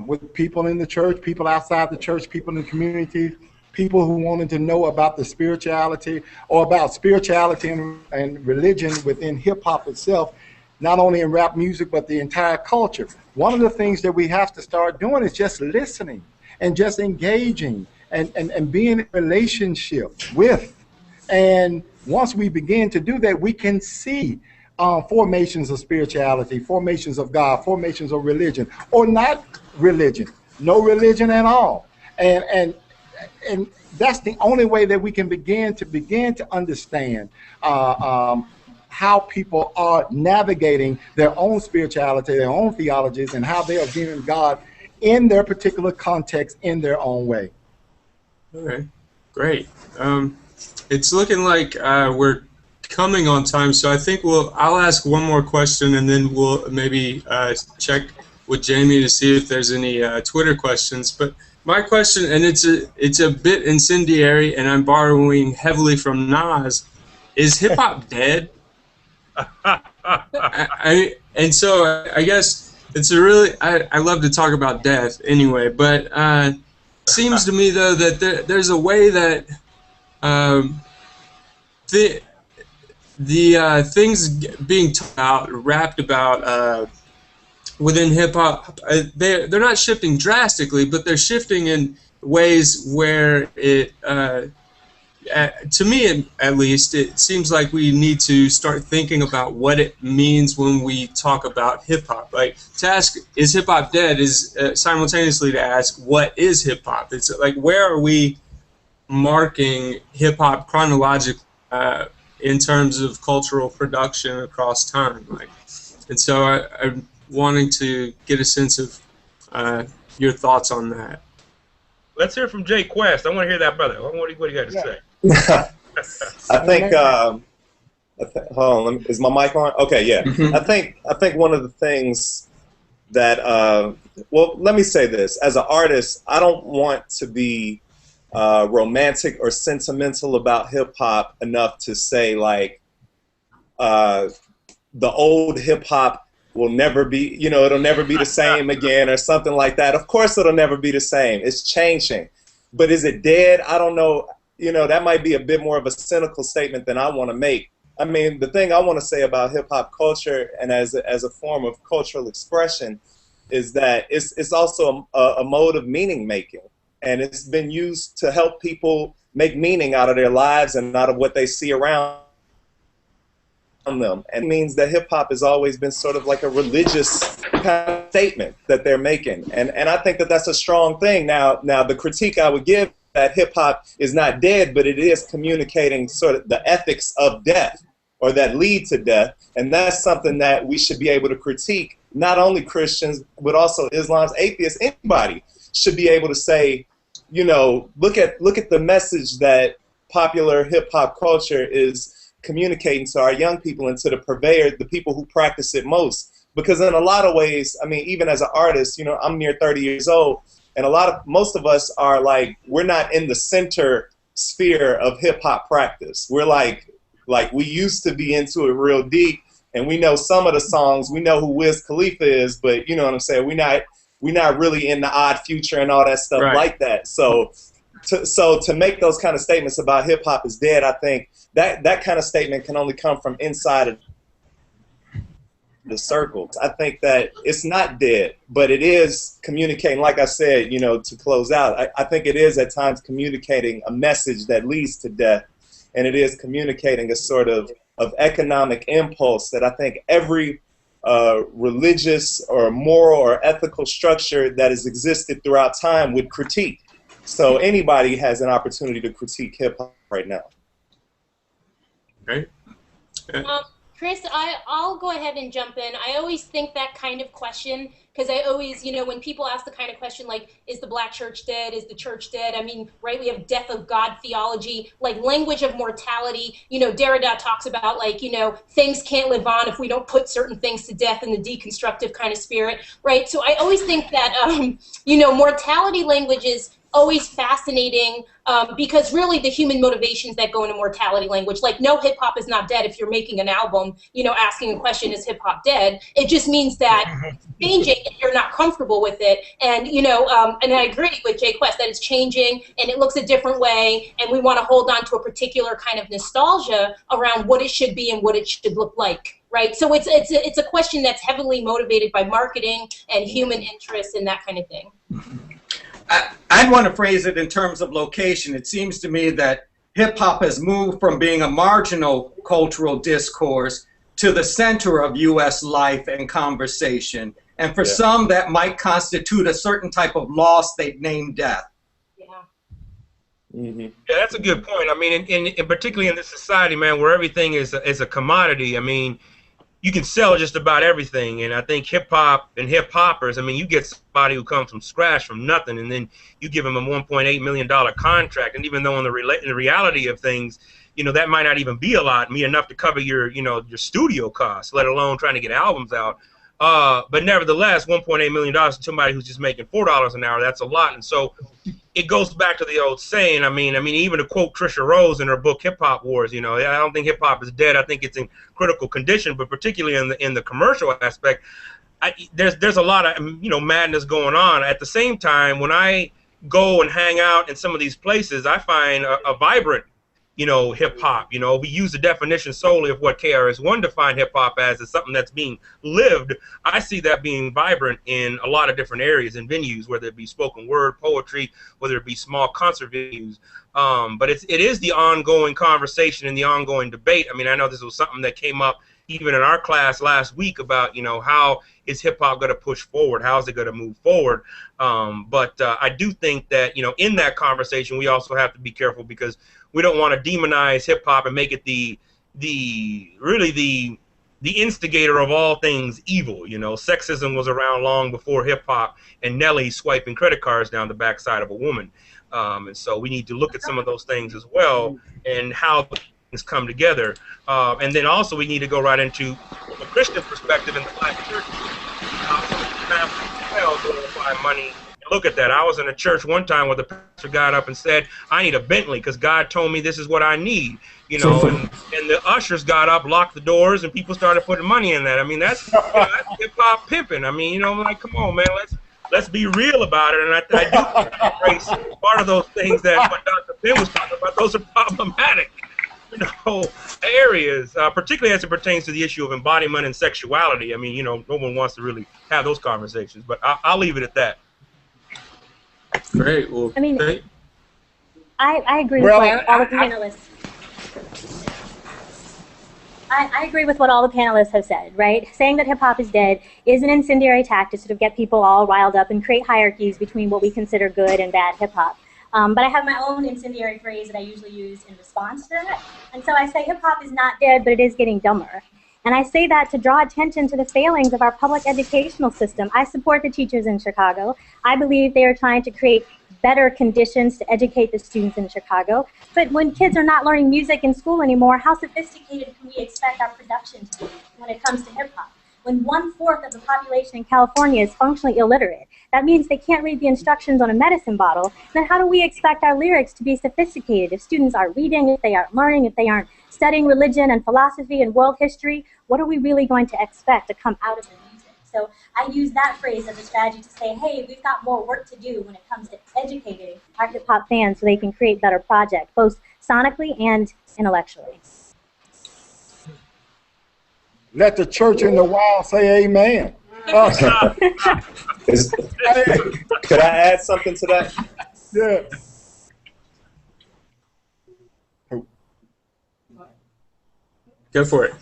with people in the church, people outside the church, people in the community, people who wanted to know about the spirituality, or about spirituality and religion within hip-hop itself, not only in rap music, but the entire culture. One of the things that we have to start doing is just listening and just engaging and being in a relationship with. And once we begin to do that, we can see formations of spirituality, formations of God, formations of religion, or not religion, no religion at all. And that's the only way that we can begin to understand how people are navigating their own spirituality, their own theologies, and how they are viewing God in their particular context, in their own way. Okay, great. It's looking like we're coming on time, so I think I'll ask one more question, and then we'll maybe check with Jamie to see if there's any Twitter questions. But my question, and it's a bit incendiary, and I'm borrowing heavily from Nas, is hip hop dead? And so I guess it's a really, I love to talk about death anyway, but it seems to me though that there's a way that the things being rapped about within hip hop, they're not shifting drastically, but they're shifting in ways where it, to me at least, it seems like we need to start thinking about what it means when we talk about hip hop. Like, to ask, is hip hop dead, is simultaneously to ask, what is hip hop? It's like, where are we marking hip hop chronologically in terms of cultural production across time? Like, and so I'm wanting to get a sense of your thoughts on that. Let's hear from Jay Quest. I want to hear that, brother. What do you got to say? I think. Hold on. Is my mic on? Okay, yeah. I think one of the things that well, let me say this. As an artist, I don't want to be romantic or sentimental about hip hop enough to say like the old hip hop will never be, it'll never be the same again or something like that. Of course, it'll never be the same. It's changing, but is it dead? I don't know. That might be a bit more of a cynical statement than I want to make. I mean, the thing I want to say about hip hop culture and as a form of cultural expression is that it's also a mode of meaning making, and it's been used to help people make meaning out of their lives and out of what they see around them. And it means that hip hop has always been sort of like a religious kind of statement that they're making, and I think that that's a strong thing. Now the critique I would give that hip hop is not dead, but it is communicating sort of the ethics of death or that lead to death, and that's something that we should be able to critique. Not only Christians, but also Islam's atheists. Anybody should be able to say, look at the message that popular hip hop culture is communicating to our young people and to the purveyor, the people who practice it most. Because in a lot of ways, I mean, even as an artist, I'm near 30 years old, and most of us are like, we're not in the center sphere of hip hop practice. We're like we used to be into it real deep, and we know some of the songs. We know who Wiz Khalifa is, but you know what I'm saying. We're not really in the Odd Future and all that stuff like that. So to make those kind of statements about hip hop is dead, I think that kind of statement can only come from inside of the circle. I think that it's not dead, but it is communicating, like I said, to close out, I think it is at times communicating a message that leads to death, and it is communicating a sort of economic impulse that I think every religious or moral or ethical structure that has existed throughout time would critique. So anybody has an opportunity to critique hip hop right now. Right. Chris, I'll go ahead and jump in. I always think that kind of question, because I always, when people ask the kind of question like, is the black church dead? Is the church dead? I mean, right, we have death of God theology, like language of mortality. Derrida talks about like, things can't live on if we don't put certain things to death in the deconstructive kind of spirit, right? So I always think that, mortality language is always fascinating because really the human motivations that go into mortality language, like no, hip hop is not dead if you're making an album, asking a question, is hip hop dead? It just means that it's changing and you're not comfortable with it. And, and I agree with Jay Quest that it's changing and it looks a different way. And we want to hold on to a particular kind of nostalgia around what it should be and what it should look like. Right. So it's a question that's heavily motivated by marketing and human interest and that kind of thing. I'd want to phrase it in terms of location. It seems to me that hip-hop has moved from being a marginal cultural discourse to the center of U.S. life and conversation. And for some, that might constitute a certain type of loss they've named death. Yeah. Yeah, that's a good point. I mean, and particularly in this society, man, where everything is a commodity, I mean, you can sell just about everything, and I think hip-hop and hip-hoppers, I mean, you get somebody who comes from scratch, from nothing, and then you give them a $1.8 million contract, and even though in the reality of things, that might not even be a lot, enough to cover your, your studio costs, let alone trying to get albums out. But nevertheless, $1.8 million to somebody who's just making $4 an hour, that's a lot. And so it goes back to the old saying. I mean, even to quote Trisha Rose in her book Hip Hop Wars, I don't think hip hop is dead. I think it's in critical condition, but particularly in the commercial aspect, there's a lot of madness going on. At the same time, when I go and hang out in some of these places, I find a vibrant hip hop. We use the definition solely of what KRS-One defined hip hop as something that's being lived. I see that being vibrant in a lot of different areas and venues, whether it be spoken word, poetry, whether it be small concert venues. But it is the ongoing conversation and the ongoing debate. I mean, I know this was something that came up even in our class last week about, how is hip hop going to push forward? How is it going to move forward? But I do think that, in that conversation, we also have to be careful because we don't want to demonize hip hop and make it the the instigator of all things evil. You know, sexism was around long before hip hop and Nelly swiping credit cards down the backside of a woman. And so we need to look at some of those things as well and how things come together. And then also we need to go right into a Christian perspective in the Black church. Well, glorify money. Look at that. I was in a church one time where the pastor got up and said, I need a Bentley because God told me this is what I need. You know, and the ushers got up, locked the doors, and people started putting money in that. I mean, that's, you know, that's hip-hop pimping. I mean, you know, like, come on, man, let's be real about it. And I do embrace part of those things that what Dr. Penn was talking about. Those are problematic, you know, areas, particularly as it pertains to the issue of embodiment and sexuality. I mean, you know, no one wants to really have those conversations, but I'll leave it at that. Great. Well, I mean, I agree with what all the panelists. I agree with what all the panelists have said, right? Saying that hip-hop is dead is an incendiary tactic to sort of get people all riled up and create hierarchies between what we consider good and bad hip-hop. But I have my own incendiary phrase that I usually use in response to that. And so I say hip-hop is not dead, but it is getting dumber. And I say that to draw attention to the failings of our public educational system. I support the teachers in Chicago. I believe they are trying to create better conditions to educate the students in Chicago. But when kids are not learning music in school anymore, how sophisticated can we expect our production to be when it comes to hip-hop? When 1/4 of the population in California is functionally illiterate, that means they can't read the instructions on a medicine bottle. Then how do we expect our lyrics to be sophisticated if students aren't reading, if they aren't learning, if they aren't studying religion and philosophy and world history? What are we really going to expect to come out of the music? So I use that phrase as a strategy to say, hey, we've got more work to do when it comes to educating our hip-hop fans so they can create better projects, both sonically and intellectually. Let the church in the wild say amen. Could I add something to that? Yeah. Go for it.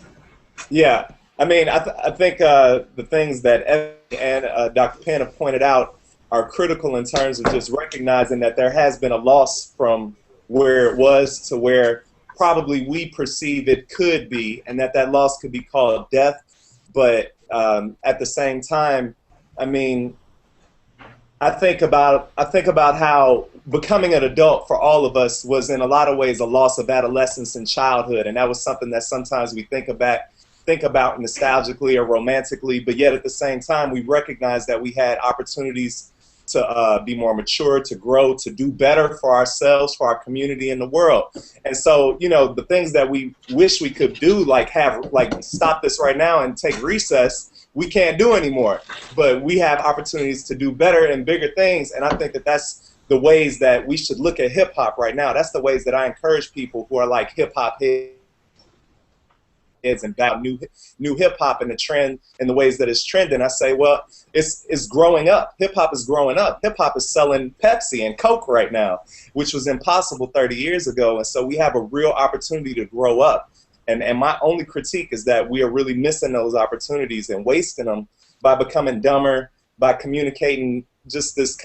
Yeah. I mean, I think the things that Evan and Dr. Penn have pointed out are critical in terms of just recognizing that there has been a loss from where it was to where probably we perceive it could be, and that loss could be called death. But at the same time, I mean, I think about how becoming an adult for all of us was in a lot of ways a loss of adolescence and childhood, and that was something that sometimes we think about nostalgically or romantically, but yet at the same time we recognize that we had opportunities to be more mature, to grow, to do better for ourselves, for our community, and the world. And so, you know, the things that we wish we could do, like stop this right now and take recess, we can't do anymore. But we have opportunities to do better and bigger things, and I think that that's the ways that we should look at hip-hop right now. That's the ways that I encourage people who are like hip-hop heads and about new hip hop and the trend and the ways that it's trending. I say, well, it's growing up. Hip hop is growing up. Hip hop is selling Pepsi and Coke right now, which was impossible 30 years ago. And so we have a real opportunity to grow up. And my only critique is that we are really missing those opportunities and wasting them by becoming dumber, by communicating just this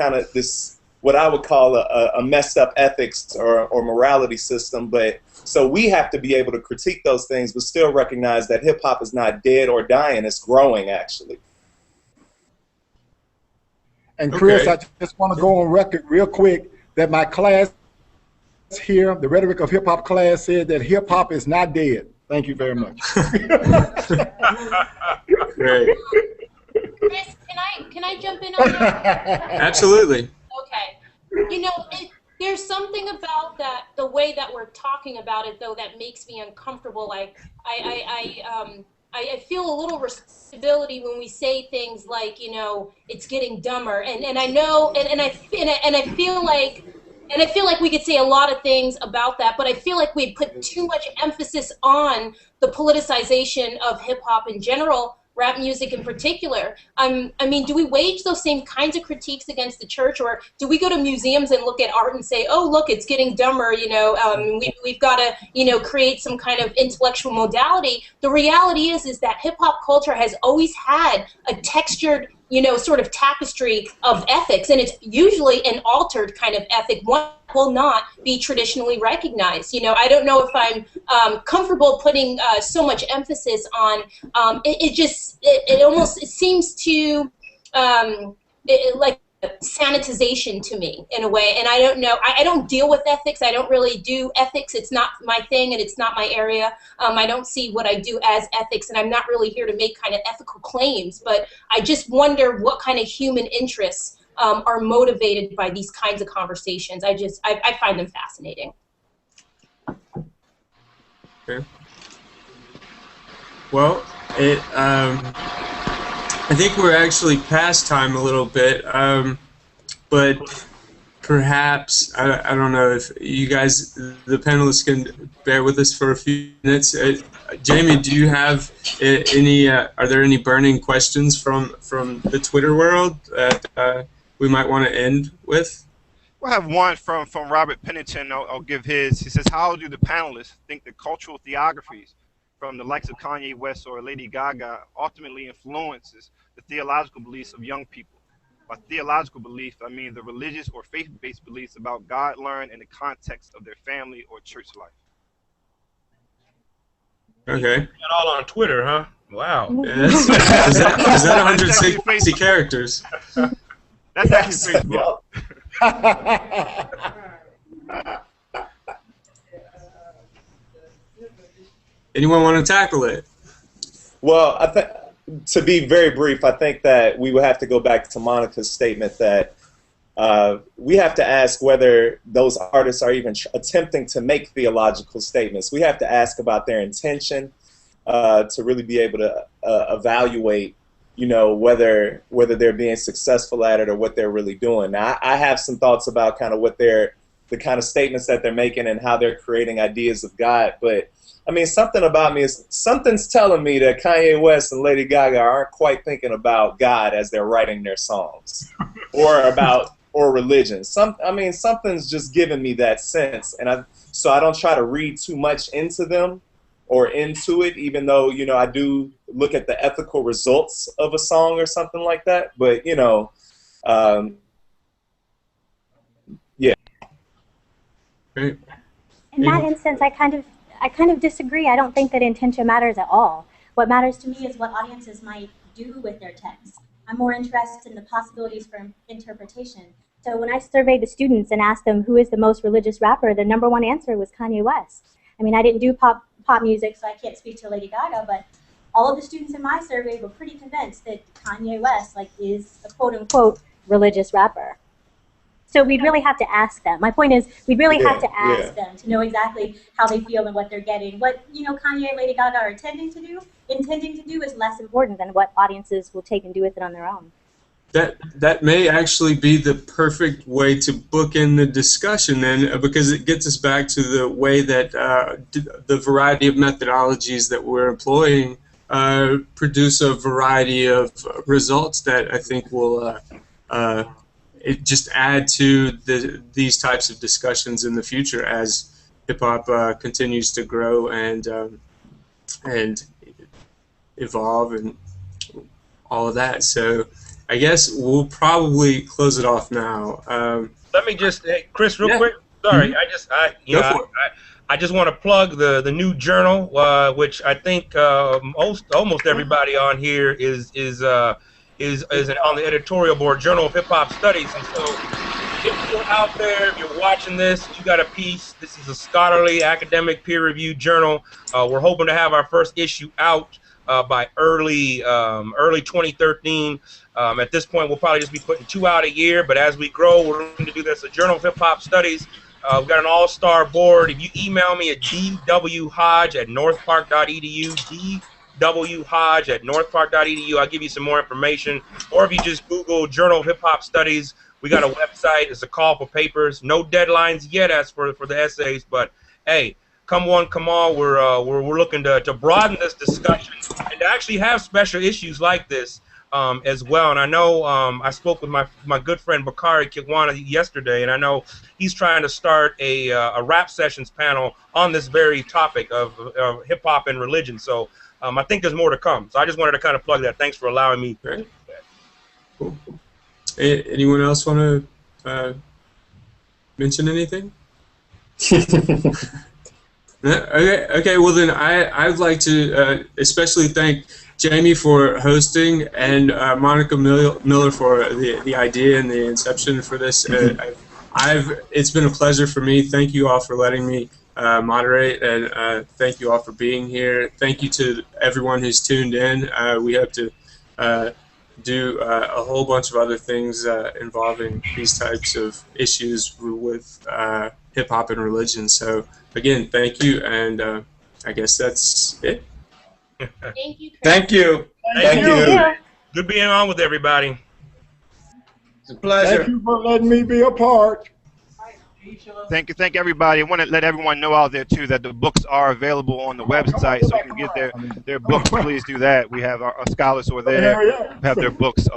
what I would call a messed up ethics or morality system. But so we have to be able to critique those things, but still recognize that hip hop is not dead or dying; it's growing, actually. And Chris, Okay. I just want to go on record real quick that my class here, the Rhetoric of Hip Hop class, said that hip hop is not dead. Thank you very much. Great. Chris, can I jump in on that? Absolutely. Okay. You know, there's something about that, the way that we're talking about it, though, that makes me uncomfortable. Like, I feel a little responsibility when we say things like, you know, it's getting dumber, and I know, and I feel like we could say a lot of things about that, but I feel like we put too much emphasis on the politicization of hip hop in general, rap music in particular. I mean, do we wage those same kinds of critiques against the church, or do we go to museums and look at art and say, oh, look, it's getting dumber, you know, we've got to, you know, create some kind of intellectual modality? The reality is that hip-hop culture has always had a textured, you know, sort of tapestry of ethics, and it's usually an altered kind of ethic, one will not be traditionally recognized. You know, I don't know if I'm comfortable putting so much emphasis on it almost it seems to like sanitization to me in a way, and I don't know, I don't deal with ethics. I don't really do ethics. It's not my thing and it's not my area. I don't see what I do as ethics, and I'm not really here to make kind of ethical claims, but I just wonder what kind of human interests are motivated by these kinds of conversations. I find them fascinating. Okay. Well, I think we're actually past time a little bit, but perhaps, I don't know if you guys, the panelists, can bear with us for a few minutes. Jamie, do you have any, are there any burning questions from the Twitter world that we might want to end with? We'll have one from Robert Pennington. I'll give his. He says, how do the panelists think the cultural theographies from the likes of Kanye West or Lady Gaga ultimately influences the theological beliefs of young people? By theological belief, I mean the religious or faith-based beliefs about God learned in the context of their family or church life. Okay. Got all on Twitter, huh? Wow. Yes. Is that 160 characters? That's actually Facebook. Anyone want to tackle it? Well, I think, to be very brief, I think that we would have to go back to Monica's statement that we have to ask whether those artists are even attempting to make theological statements. We have to ask about their intention to really be able to evaluate, you know, whether they're being successful at it or what they're really doing. Now, I have some thoughts about kind of what the kind of statements that they're making and how they're creating ideas of God, but I mean, something about me is, something's telling me that Kanye West and Lady Gaga aren't quite thinking about God as they're writing their songs, or religion. I mean, something's just giving me that sense, and so I don't try to read too much into them or into it, even though, you know, I do look at the ethical results of a song or something like that. But you know, yeah. Great. In that instance, I kind of disagree. I don't think that intention matters at all. What matters to me is what audiences might do with their text. I'm more interested in the possibilities for interpretation. So when I surveyed the students and asked them who is the most religious rapper, the #1 answer was Kanye West. I mean, I didn't do pop music, so I can't speak to Lady Gaga, but all of the students in my survey were pretty convinced that Kanye West is a quote-unquote religious rapper. So we'd really have to ask them. My point is, we'd really have to ask them to know exactly how they feel and what they're getting. What, you know, Kanye and Lady Gaga are intending to do is less important than what audiences will take and do with it on their own. That may actually be the perfect way to bookend the discussion then, because it gets us back to the way that the variety of methodologies that we're employing produce a variety of results that I think will it just add to these types of discussions in the future as hip-hop continues to grow and evolve and all of that. So I guess we'll probably close it off now. Let me just, hey, Chris, real quick. Sorry, I just want to plug the new journal, which I think almost everybody on here is on the editorial board, Journal of Hip Hop Studies. And so, if you're out there, if you're watching this, you got a piece. This is a scholarly, academic, peer-reviewed journal. We're hoping to have our first issue out by early 2013. At this point, we'll probably just be putting 2 out a year, but as we grow, we're going to do this. A Journal of Hip Hop Studies. We've got an all-star board. If you email me at dwhodge@northpark.edu, dwhodge@northpark.edu, I'll give you some more information. Or if you just Google Journal of Hip Hop Studies, we got a website. It's a call for papers. No deadlines yet as for the essays, but hey, come one, come all. We're looking to broaden this discussion and to actually have special issues like this as well. And I know I spoke with my good friend Bakari Kiwana yesterday, and I know he's trying to start a rap sessions panel on this very topic of hip hop and religion. So I think there's more to come. So I just wanted to kind of plug that. Thanks for allowing me. Great. Cool. Anyone else want to mention anything? Okay. Well, then I'd like to especially thank Jamie for hosting and Monica Miller for the idea and the inception for this. It's been a pleasure for me. Thank you all for letting me moderate, and thank you all for being here. Thank you to everyone who's tuned in. We hope to do a whole bunch of other things involving these types of issues with hip hop and religion. So again, thank you, and I guess that's it. Thank you, Chris. Thank you. Thank you. Good being on with everybody. It's a pleasure. Thank you for letting me be a part. Thank everybody. I want to let everyone know out there too that the books are available on the website, so you can get their books. Please do that. We have our scholars who are there, who have their books.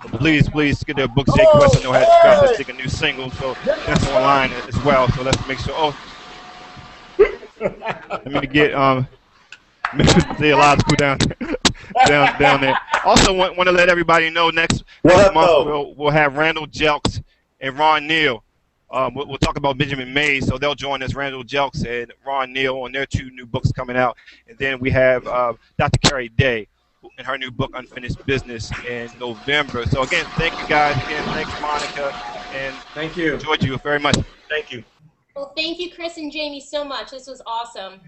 Please get their books. Jay Quest, I know, has got to stick a new single, so that's online as well. So let's make sure. Oh, let me get say a lot of school down there. Also want to let everybody know next month we'll have Randall Jelks and Ron Neal. We'll talk about Benjamin Mays, so they'll join us, Randall Jelks and Ron Neal, on their 2 new books coming out. And then we have Dr. Carrie Day and her new book, Unfinished Business, in November. So again, thank you guys. Again, thanks, Monica. And thank you. Enjoyed you very much. Thank you. Well, thank you, Chris and Jamie, so much. This was awesome.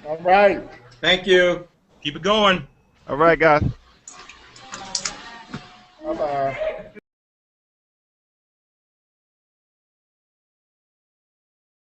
All right. Thank you. Keep it going. All right, guys. Bye-bye.